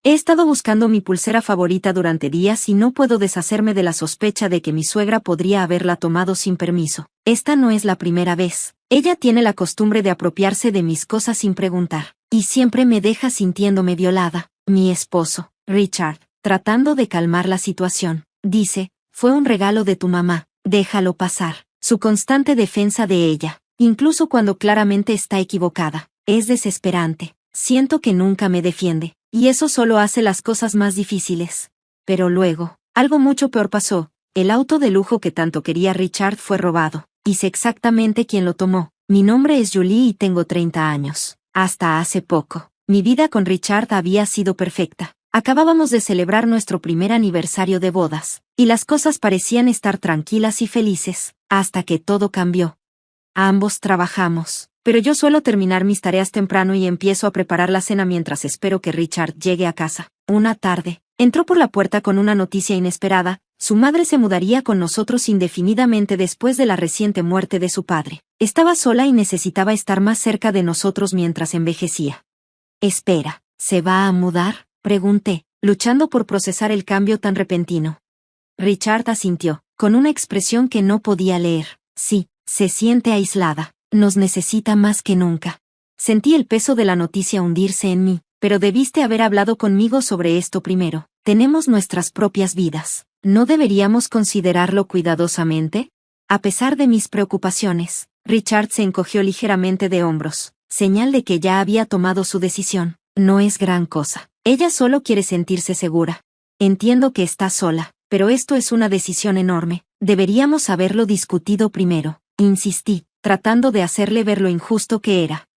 He estado buscando mi pulsera favorita durante días y no puedo deshacerme de la sospecha de que mi suegra podría haberla tomado sin permiso. Esta no es la primera vez. Ella tiene la costumbre de apropiarse de mis cosas sin preguntar. Y siempre me deja sintiéndome violada. Mi esposo, Richard, tratando de calmar la situación, dice, fue un regalo de tu mamá, déjalo pasar. Su constante defensa de ella, incluso cuando claramente está equivocada, es desesperante. Siento que nunca me defiende. Y eso solo hace las cosas más difíciles. Pero luego, algo mucho peor pasó. El auto de lujo que tanto quería Richard fue robado. Y sé exactamente quién lo tomó. Mi nombre es Julie y tengo 30 años. Hasta hace poco, mi vida con Richard había sido perfecta. Acabábamos de celebrar nuestro primer aniversario de bodas. Y las cosas parecían estar tranquilas y felices. Hasta que todo cambió. Ambos trabajamos. Pero yo suelo terminar mis tareas temprano y empiezo a preparar la cena mientras espero que Richard llegue a casa. Una tarde, entró por la puerta con una noticia inesperada: su madre se mudaría con nosotros indefinidamente después de la reciente muerte de su padre. Estaba sola y necesitaba estar más cerca de nosotros mientras envejecía. Espera, ¿se va a mudar?, pregunté, luchando por procesar el cambio tan repentino. Richard asintió, con una expresión que no podía leer. Sí, se siente aislada. Nos necesita más que nunca. Sentí el peso de la noticia hundirse en mí, pero debiste haber hablado conmigo sobre esto primero. Tenemos nuestras propias vidas. ¿No deberíamos considerarlo cuidadosamente? A pesar de mis preocupaciones, Richard se encogió ligeramente de hombros, señal de que ya había tomado su decisión. No es gran cosa. Ella solo quiere sentirse segura. Entiendo que está sola, pero esto es una decisión enorme. Deberíamos haberlo discutido primero. Insistí, tratando de hacerle ver lo injusto que era.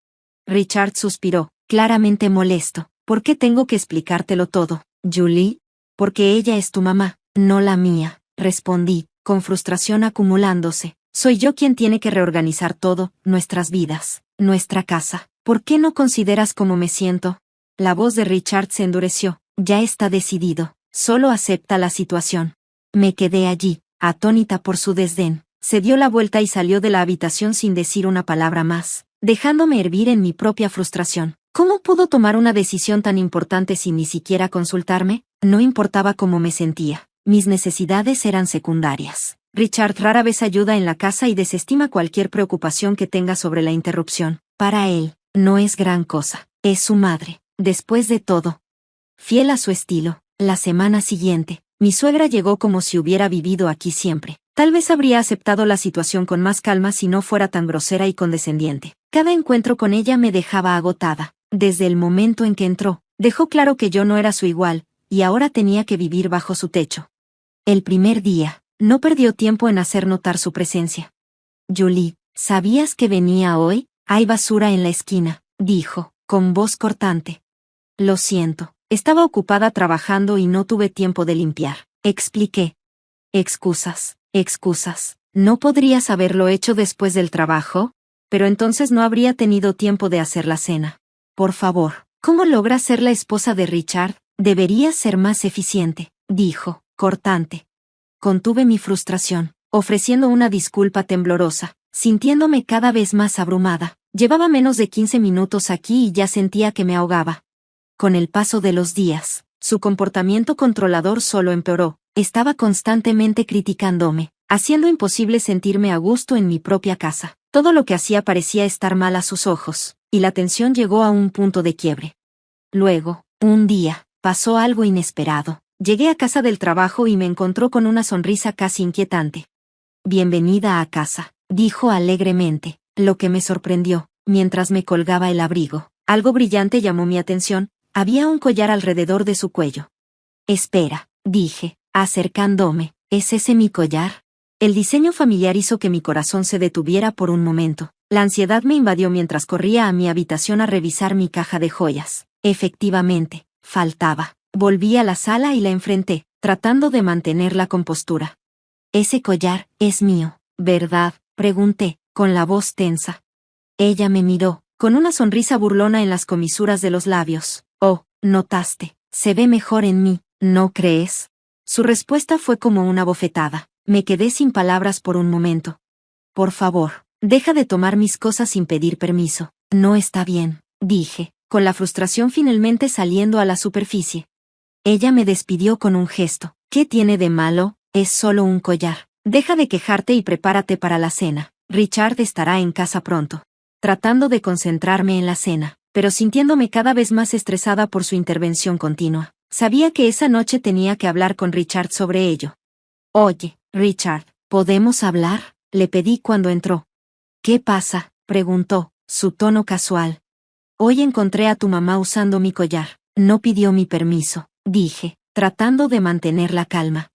Richard suspiró, claramente molesto. ¿Por qué tengo que explicártelo todo, Julie? Porque ella es tu mamá, no la mía, respondí, con frustración acumulándose. Soy yo quien tiene que reorganizar todo, nuestras vidas, nuestra casa. ¿Por qué no consideras cómo me siento? La voz de Richard se endureció. Ya está decidido, solo acepta la situación. Me quedé allí, atónita por su desdén. Se dio la vuelta y salió de la habitación sin decir una palabra más, dejándome hervir en mi propia frustración. ¿Cómo pudo tomar una decisión tan importante sin ni siquiera consultarme? No importaba cómo me sentía. Mis necesidades eran secundarias. Richard rara vez ayuda en la casa y desestima cualquier preocupación que tenga sobre la interrupción. Para él, no es gran cosa. Es su madre. Después de todo. Fiel a su estilo, la semana siguiente, mi suegra llegó como si hubiera vivido aquí siempre. Tal vez habría aceptado la situación con más calma si no fuera tan grosera y condescendiente. Cada encuentro con ella me dejaba agotada. Desde el momento en que entró, dejó claro que yo no era su igual, y ahora tenía que vivir bajo su techo. El primer día, no perdió tiempo en hacer notar su presencia. Julie, ¿sabías que venía hoy? Hay basura en la esquina, dijo, con voz cortante. Lo siento, estaba ocupada trabajando y no tuve tiempo de limpiar, expliqué. Excusas. ¿No podrías haberlo hecho después del trabajo? Pero entonces no habría tenido tiempo de hacer la cena. Por favor, ¿cómo logras ser la esposa de Richard? Deberías ser más eficiente, dijo, cortante. Contuve mi frustración, ofreciendo una disculpa temblorosa, sintiéndome cada vez más abrumada. Llevaba menos de 15 minutos aquí y ya sentía que me ahogaba. Con el paso de los días, su comportamiento controlador solo empeoró. Estaba constantemente criticándome, haciendo imposible sentirme a gusto en mi propia casa. Todo lo que hacía parecía estar mal a sus ojos, y la tensión llegó a un punto de quiebre. Luego, un día, pasó algo inesperado. Llegué a casa del trabajo y me encontró con una sonrisa casi inquietante. Bienvenida a casa, dijo alegremente, lo que me sorprendió. Mientras me colgaba el abrigo, algo brillante llamó mi atención. Había un collar alrededor de su cuello. Espera, dije, acercándome, ¿es ese mi collar? El diseño familiar hizo que mi corazón se detuviera por un momento. La ansiedad me invadió mientras corría a mi habitación a revisar mi caja de joyas. Efectivamente, faltaba. Volví a la sala y la enfrenté, tratando de mantener la compostura. Ese collar es mío, ¿verdad?, pregunté, con la voz tensa. Ella me miró, con una sonrisa burlona en las comisuras de los labios. Oh, notaste, se ve mejor en mí, ¿no crees? Su respuesta fue como una bofetada. Me quedé sin palabras por un momento. Por favor, deja de tomar mis cosas sin pedir permiso. No está bien, dije, con la frustración finalmente saliendo a la superficie. Ella me despidió con un gesto. ¿Qué tiene de malo? Es solo un collar. Deja de quejarte y prepárate para la cena. Richard estará en casa pronto. Tratando de concentrarme en la cena, pero sintiéndome cada vez más estresada por su intervención continua. Sabía que esa noche tenía que hablar con Richard sobre ello. Oye, Richard, ¿podemos hablar? Le pedí cuando entró. ¿Qué pasa? Preguntó, su tono casual. Hoy encontré a tu mamá usando mi collar. No pidió mi permiso, dije, tratando de mantener la calma.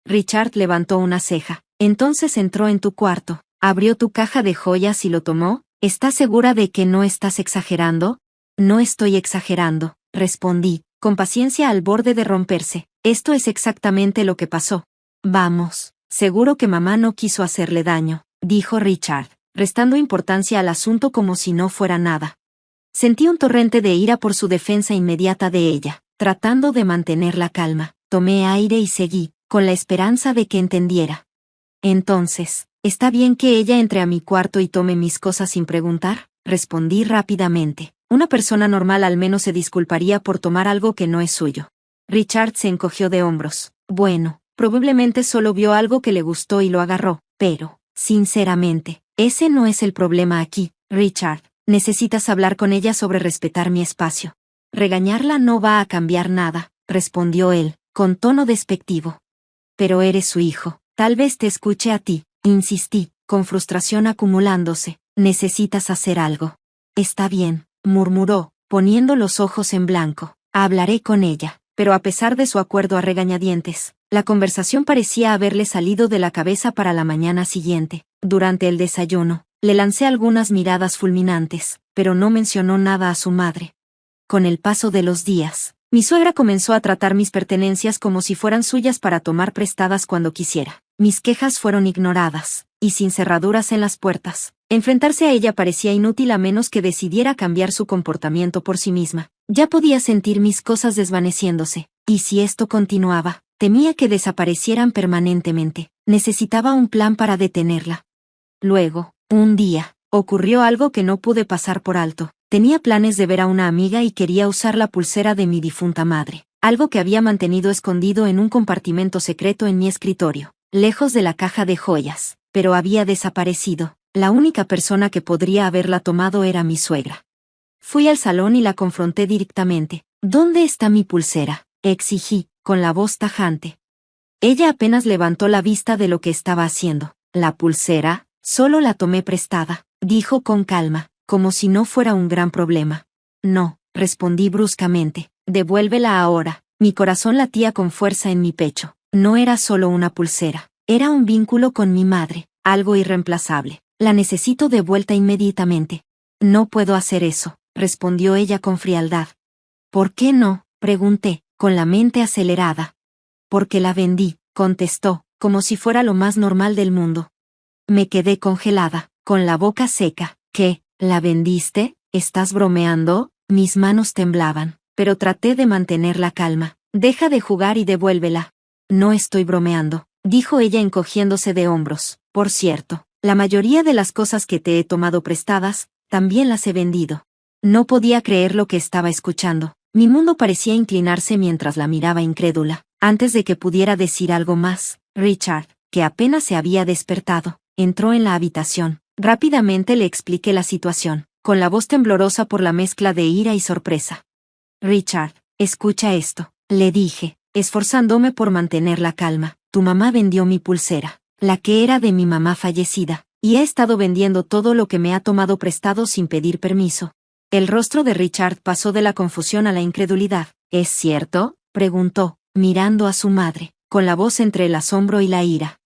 Richard levantó una ceja. Entonces entró en tu cuarto, abrió tu caja de joyas y lo tomó. ¿Estás segura de que no estás exagerando? No estoy exagerando, respondí, con paciencia al borde de romperse. Esto es exactamente lo que pasó. Vamos, seguro que mamá no quiso hacerle daño, dijo Richard, restando importancia al asunto como si no fuera nada. Sentí un torrente de ira por su defensa inmediata de ella. Tratando de mantener la calma, tomé aire y seguí, con la esperanza de que entendiera. Entonces, ¿está bien que ella entre a mi cuarto y tome mis cosas sin preguntar? Respondí rápidamente. Una persona normal al menos se disculparía por tomar algo que no es suyo. Richard se encogió de hombros. Bueno, probablemente solo vio algo que le gustó y lo agarró, pero, sinceramente, ese no es el problema aquí, Richard. Necesitas hablar con ella sobre respetar mi espacio. Regañarla no va a cambiar nada, respondió él, con tono despectivo. Pero eres su hijo, tal vez te escuche a ti, insistí, con frustración acumulándose. Necesitas hacer algo. Está bien, murmuró, poniendo los ojos en blanco. Hablaré con ella. Pero a pesar de su acuerdo a regañadientes, la conversación parecía haberle salido de la cabeza para la mañana siguiente. Durante el desayuno, le lancé algunas miradas fulminantes, pero no mencionó nada a su madre. Con el paso de los días, mi suegra comenzó a tratar mis pertenencias como si fueran suyas para tomar prestadas cuando quisiera. Mis quejas fueron ignoradas, y sin cerraduras en las puertas. Enfrentarse a ella parecía inútil a menos que decidiera cambiar su comportamiento por sí misma. Ya podía sentir mis cosas desvaneciéndose, y si esto continuaba, temía que desaparecieran permanentemente. Necesitaba un plan para detenerla. Luego, un día, ocurrió algo que no pude pasar por alto. Tenía planes de ver a una amiga y quería usar la pulsera de mi difunta madre, algo que había mantenido escondido en un compartimento secreto en mi escritorio, lejos de la caja de joyas, pero había desaparecido. La única persona que podría haberla tomado era mi suegra. Fui al salón y la confronté directamente. ¿Dónde está mi pulsera?, exigí, con la voz tajante. Ella apenas levantó la vista de lo que estaba haciendo. ¿La pulsera? Solo la tomé prestada, dijo con calma, como si no fuera un gran problema. No, respondí bruscamente, devuélvela ahora. Mi corazón latía con fuerza en mi pecho. No era solo una pulsera, era un vínculo con mi madre, algo irreemplazable. La necesito de vuelta inmediatamente. No puedo hacer eso, respondió ella con frialdad. ¿Por qué no?, pregunté, con la mente acelerada. Porque la vendí, contestó, como si fuera lo más normal del mundo. Me quedé congelada, con la boca seca. ¿Qué? ¿La vendiste? ¿Estás bromeando? Mis manos temblaban, pero traté de mantener la calma. Deja de jugar y devuélvela. No estoy bromeando, dijo ella encogiéndose de hombros. Por cierto, la mayoría de las cosas que te he tomado prestadas, también las he vendido. No podía creer lo que estaba escuchando. Mi mundo parecía inclinarse mientras la miraba incrédula. Antes de que pudiera decir algo más, Richard, que apenas se había despertado, entró en la habitación. Rápidamente le expliqué la situación, con la voz temblorosa por la mezcla de ira y sorpresa. Richard, escucha esto, le dije, esforzándome por mantener la calma. Tu mamá vendió mi pulsera, la que era de mi mamá fallecida, y he estado vendiendo todo lo que me ha tomado prestado sin pedir permiso. El rostro de Richard pasó de la confusión a la incredulidad. ¿Es cierto?, preguntó, mirando a su madre, con la voz entre el asombro y la ira.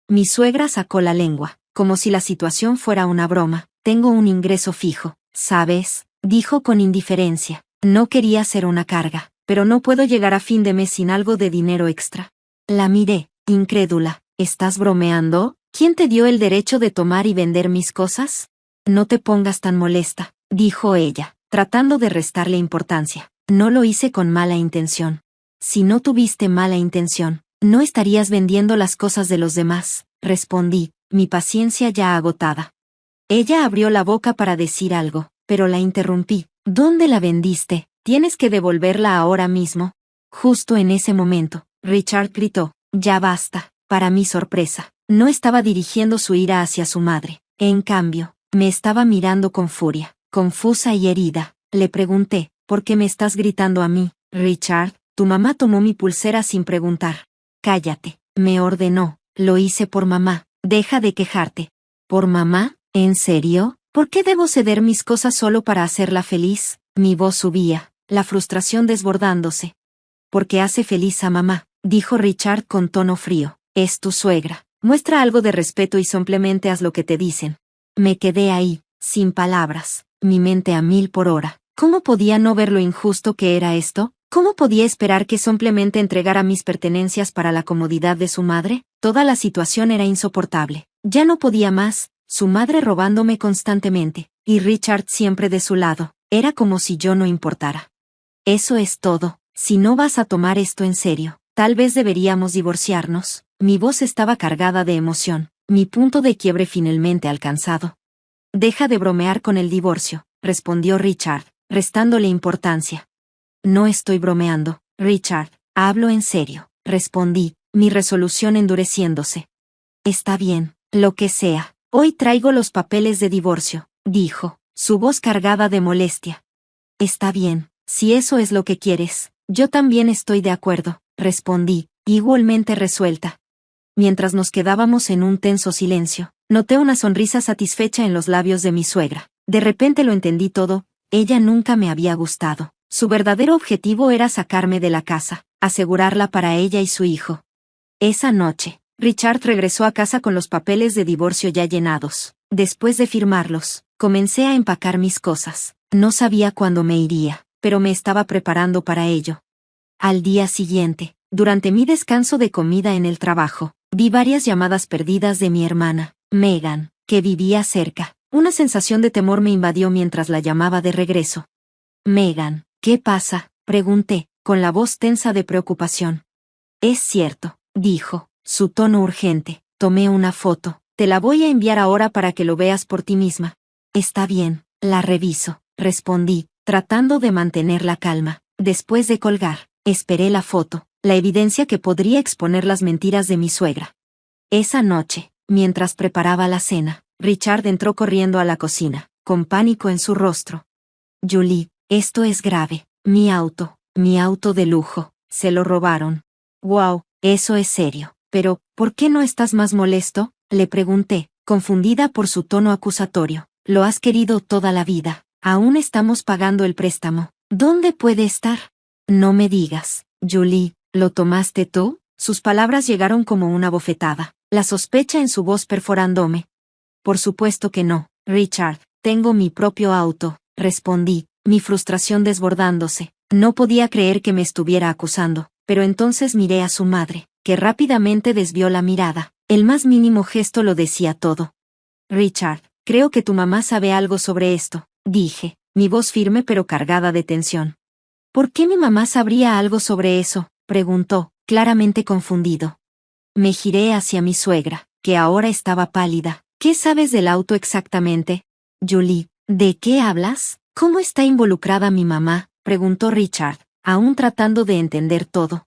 Mi suegra sacó la lengua, como si la situación fuera una broma. Tengo un ingreso fijo, ¿sabes?, dijo con indiferencia. No quería ser una carga, pero no puedo llegar a fin de mes sin algo de dinero extra. La miré, incrédula. ¿Estás bromeando? ¿Quién te dio el derecho de tomar y vender mis cosas? No te pongas tan molesta, dijo ella, tratando de restarle importancia. No lo hice con mala intención. Si no tuviste mala intención, no estarías vendiendo las cosas de los demás, respondí, mi paciencia ya agotada. Ella abrió la boca para decir algo, pero la interrumpí. ¿Dónde la vendiste? Tienes que devolverla ahora mismo. Justo en ese momento, Richard gritó, «Ya basta». Para mi sorpresa, no estaba dirigiendo su ira hacia su madre. En cambio, me estaba mirando con furia, confusa y herida. Le pregunté, «¿Por qué me estás gritando a mí, Richard? Tu mamá tomó mi pulsera sin preguntar». «Cállate», me ordenó. «Lo hice por mamá. Deja de quejarte». «¿Por mamá? ¿En serio? ¿Por qué debo ceder mis cosas solo para hacerla feliz?» Mi voz subía, la frustración desbordándose. «Porque hace feliz a mamá», dijo Richard con tono frío. «Es tu suegra. Muestra algo de respeto y simplemente haz lo que te dicen». Me quedé ahí, sin palabras, mi mente a 1000 por hora. ¿Cómo podía no ver lo injusto que era esto? ¿Cómo podía esperar que simplemente entregara mis pertenencias para la comodidad de su madre? Toda la situación era insoportable. Ya no podía más, su madre robándome constantemente, y Richard siempre de su lado. Era como si yo no importara. «Eso es todo. Si no vas a tomar esto en serio, tal vez deberíamos divorciarnos». Mi voz estaba cargada de emoción, mi punto de quiebre finalmente alcanzado. «Deja de bromear con el divorcio», respondió Richard, restándole importancia. «No estoy bromeando, Richard, hablo en serio», respondí, mi resolución endureciéndose. «Está bien, lo que sea. Hoy traigo los papeles de divorcio», dijo, su voz cargada de molestia. «Está bien, si eso es lo que quieres, yo también estoy de acuerdo», respondí, igualmente resuelta. Mientras nos quedábamos en un tenso silencio, noté una sonrisa satisfecha en los labios de mi suegra. De repente lo entendí todo, ella nunca me había gustado. Su verdadero objetivo era sacarme de la casa, asegurarla para ella y su hijo. Esa noche, Richard regresó a casa con los papeles de divorcio ya llenados. Después de firmarlos, comencé a empacar mis cosas. No sabía cuándo me iría, pero me estaba preparando para ello. Al día siguiente, durante mi descanso de comida en el trabajo, vi varias llamadas perdidas de mi hermana, Megan, que vivía cerca. Una sensación de temor me invadió mientras la llamaba de regreso. «Megan, ¿qué pasa?», pregunté, con la voz tensa de preocupación. «Es cierto», dijo, su tono urgente. «Tomé una foto. Te la voy a enviar ahora para que lo veas por ti misma». «Está bien, la reviso», respondí, tratando de mantener la calma. Después de colgar, esperé la foto, la evidencia que podría exponer las mentiras de mi suegra. Esa noche, mientras preparaba la cena, Richard entró corriendo a la cocina, con pánico en su rostro. «Julie, esto es grave. Mi auto de lujo, se lo robaron». «Wow, eso es serio. Pero, ¿por qué no estás más molesto?», le pregunté, confundida por su tono acusatorio. «Lo has querido toda la vida. Aún estamos pagando el préstamo. ¿Dónde puede estar?». «No me digas, Julie, ¿lo tomaste tú?». Sus palabras llegaron como una bofetada, la sospecha en su voz perforándome. «Por supuesto que no, Richard, tengo mi propio auto», respondí, mi frustración desbordándose. No podía creer que me estuviera acusando, pero entonces miré a su madre, que rápidamente desvió la mirada. El más mínimo gesto lo decía todo. «Richard, creo que tu mamá sabe algo sobre esto», dije, mi voz firme pero cargada de tensión. «¿Por qué mi mamá sabría algo sobre eso?», preguntó, claramente confundido. Me giré hacia mi suegra, que ahora estaba pálida. «¿Qué sabes del auto exactamente?». «Julie, ¿de qué hablas? ¿Cómo está involucrada mi mamá?», preguntó Richard, aún tratando de entender todo.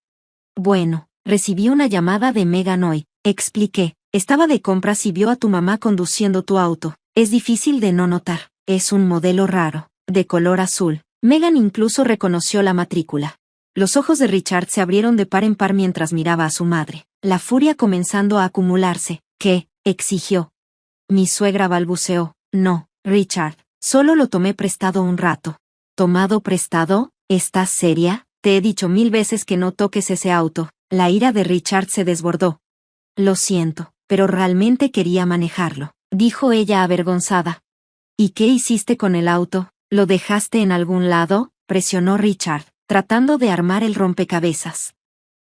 «Bueno, recibí una llamada de Megan hoy», expliqué. «Estaba de compras y vio a tu mamá conduciendo tu auto. Es difícil de no notar. Es un modelo raro, de color azul». Megan incluso reconoció la matrícula. Los ojos de Richard se abrieron de par en par mientras miraba a su madre, la furia comenzando a acumularse. «¿Qué?», exigió. Mi suegra balbuceó. «No, Richard, solo lo tomé prestado un rato». «¿Tomado prestado? ¿Estás seria? Te he dicho 1000 veces que no toques ese auto». La ira de Richard se desbordó. «Lo siento, pero realmente quería manejarlo», dijo ella avergonzada. «¿Y qué hiciste con el auto? ¿Lo dejaste en algún lado?», presionó Richard, tratando de armar el rompecabezas.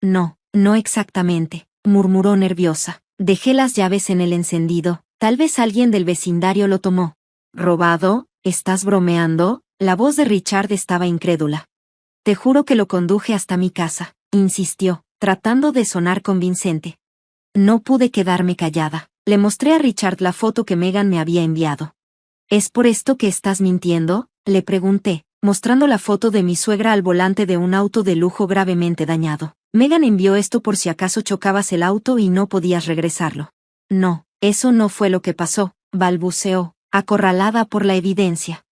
«No, no exactamente», murmuró nerviosa. «Dejé las llaves en el encendido. Tal vez alguien del vecindario lo tomó». «¿Robado? ¿Estás bromeando?». La voz de Richard estaba incrédula. «Te juro que lo conduje hasta mi casa», insistió, tratando de sonar convincente. No pude quedarme callada. Le mostré a Richard la foto que Megan me había enviado. «¿Es por esto que estás mintiendo?», le pregunté, mostrando la foto de mi suegra al volante de un auto de lujo gravemente dañado. Megan envió esto por si acaso chocabas el auto y no podías regresarlo. No, eso no fue lo que pasó, balbuceó, acorralada por la evidencia.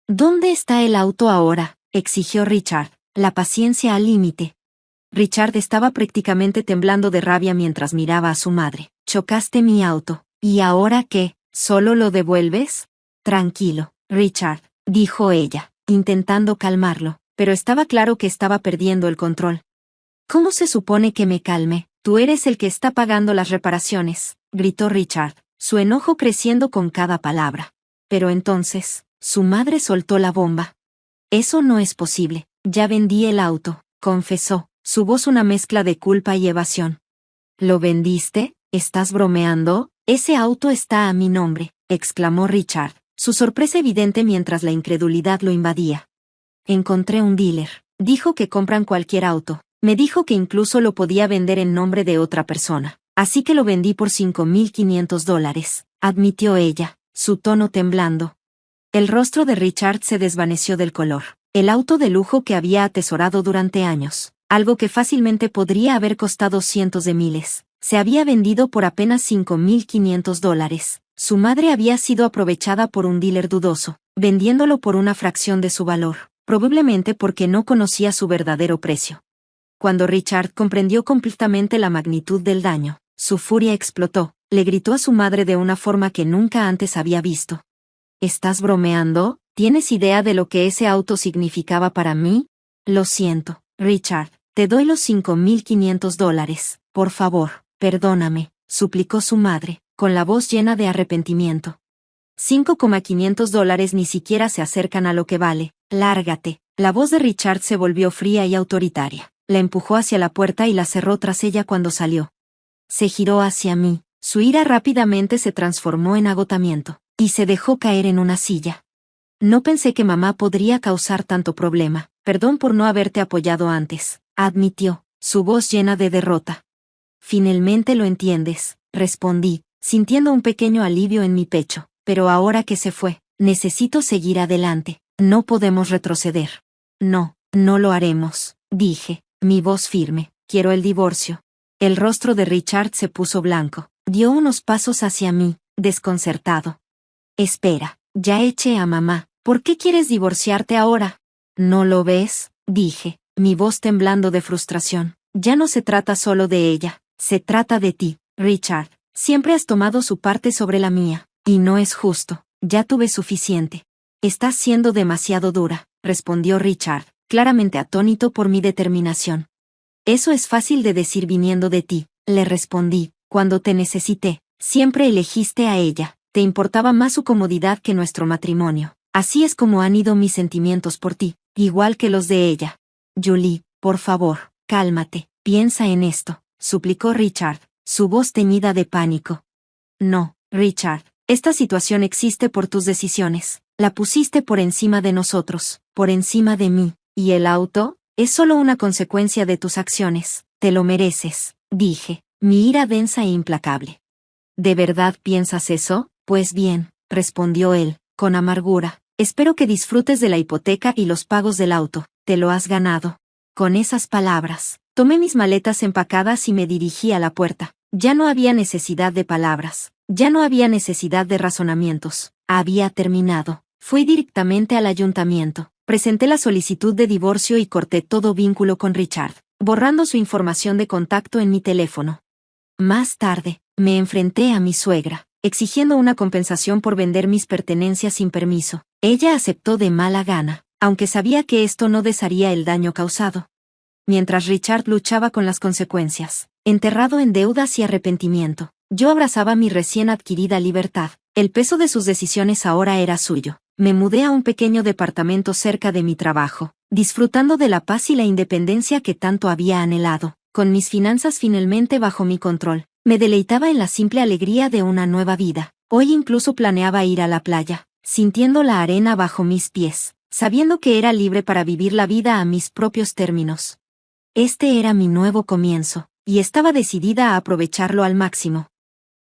¿Dónde está el auto ahora?, exigió Richard, la paciencia al límite. Richard estaba prácticamente temblando de rabia mientras miraba a su madre. Chocaste mi auto. ¿Y ahora qué? ¿Solo lo devuelves? Tranquilo, Richard, dijo ella, intentando calmarlo, pero estaba claro que estaba perdiendo el control. ¿Cómo se supone que me calme? Tú eres el que está pagando las reparaciones, gritó Richard, su enojo creciendo con cada palabra. Pero entonces, su madre soltó la bomba. Eso no es posible. Ya vendí el auto, confesó, su voz una mezcla de culpa y evasión. ¿Lo vendiste? ¿Estás bromeando? Ese auto está a mi nombre, exclamó Richard, su sorpresa evidente mientras la incredulidad lo invadía. Encontré un dealer. Dijo que compran cualquier auto. Me dijo que incluso lo podía vender en nombre de otra persona. Así que lo vendí por $5,500, admitió ella, su tono temblando. El rostro de Richard se desvaneció del color. El auto de lujo que había atesorado durante años, algo que fácilmente podría haber costado cientos de miles, se había vendido por apenas $5,500. Su madre había sido aprovechada por un dealer dudoso, vendiéndolo por una fracción de su valor, probablemente porque no conocía su verdadero precio. Cuando Richard comprendió completamente la magnitud del daño, su furia explotó, le gritó a su madre de una forma que nunca antes había visto. ¿Estás bromeando? ¿Tienes idea de lo que ese auto significaba para mí? Lo siento, Richard, te doy los $5,500, por favor, perdóname, suplicó su madre, con la voz llena de arrepentimiento. $5,500 ni siquiera se acercan a lo que vale, lárgate. La voz de Richard se volvió fría y autoritaria, la empujó hacia la puerta y la cerró tras ella cuando salió. Se giró hacia mí, su ira rápidamente se transformó en agotamiento, y se dejó caer en una silla. No pensé que mamá podría causar tanto problema. Perdón por no haberte apoyado antes, admitió, su voz llena de derrota. Finalmente lo entiendes, respondí, sintiendo un pequeño alivio en mi pecho, pero ahora que se fue, necesito seguir adelante, no podemos retroceder. No, no lo haremos, dije, mi voz firme, quiero el divorcio. El rostro de Richard se puso blanco, dio unos pasos hacia mí, desconcertado. Espera, ya eché a mamá. ¿Por qué quieres divorciarte ahora? ¿No lo ves? Dije, mi voz temblando de frustración. Ya no se trata solo de ella, se trata de ti, Richard. Siempre has tomado su parte sobre la mía, y no es justo, ya tuve suficiente. Estás siendo demasiado dura, respondió Richard, claramente atónito por mi determinación. Eso es fácil de decir viniendo de ti, le respondí, cuando te necesité, siempre elegiste a ella, te importaba más su comodidad que nuestro matrimonio. Así es como han ido mis sentimientos por ti, igual que los de ella. Julie, por favor, cálmate, piensa en esto, suplicó Richard, su voz teñida de pánico. No, Richard, esta situación existe por tus decisiones, la pusiste por encima de nosotros, por encima de mí, y el auto, es solo una consecuencia de tus acciones, te lo mereces, dije, mi ira densa e implacable. ¿De verdad piensas eso? Pues bien, respondió él, con amargura. Espero que disfrutes de la hipoteca y los pagos del auto, te lo has ganado. Con esas palabras, tomé mis maletas empacadas y me dirigí a la puerta. Ya no había necesidad de palabras, ya no había necesidad de razonamientos, había terminado. Fui directamente al ayuntamiento, presenté la solicitud de divorcio y corté todo vínculo con Richard, borrando su información de contacto en mi teléfono. Más tarde, me enfrenté a mi suegra, exigiendo una compensación por vender mis pertenencias sin permiso. Ella aceptó de mala gana, aunque sabía que esto no desharía el daño causado. Mientras Richard luchaba con las consecuencias, enterrado en deudas y arrepentimiento, yo abrazaba mi recién adquirida libertad. El peso de sus decisiones ahora era suyo. Me mudé a un pequeño departamento cerca de mi trabajo, disfrutando de la paz y la independencia que tanto había anhelado, con mis finanzas finalmente bajo mi control. Me deleitaba en la simple alegría de una nueva vida. Hoy incluso planeaba ir a la playa, sintiendo la arena bajo mis pies, sabiendo que era libre para vivir la vida a mis propios términos. Este era mi nuevo comienzo, y estaba decidida a aprovecharlo al máximo.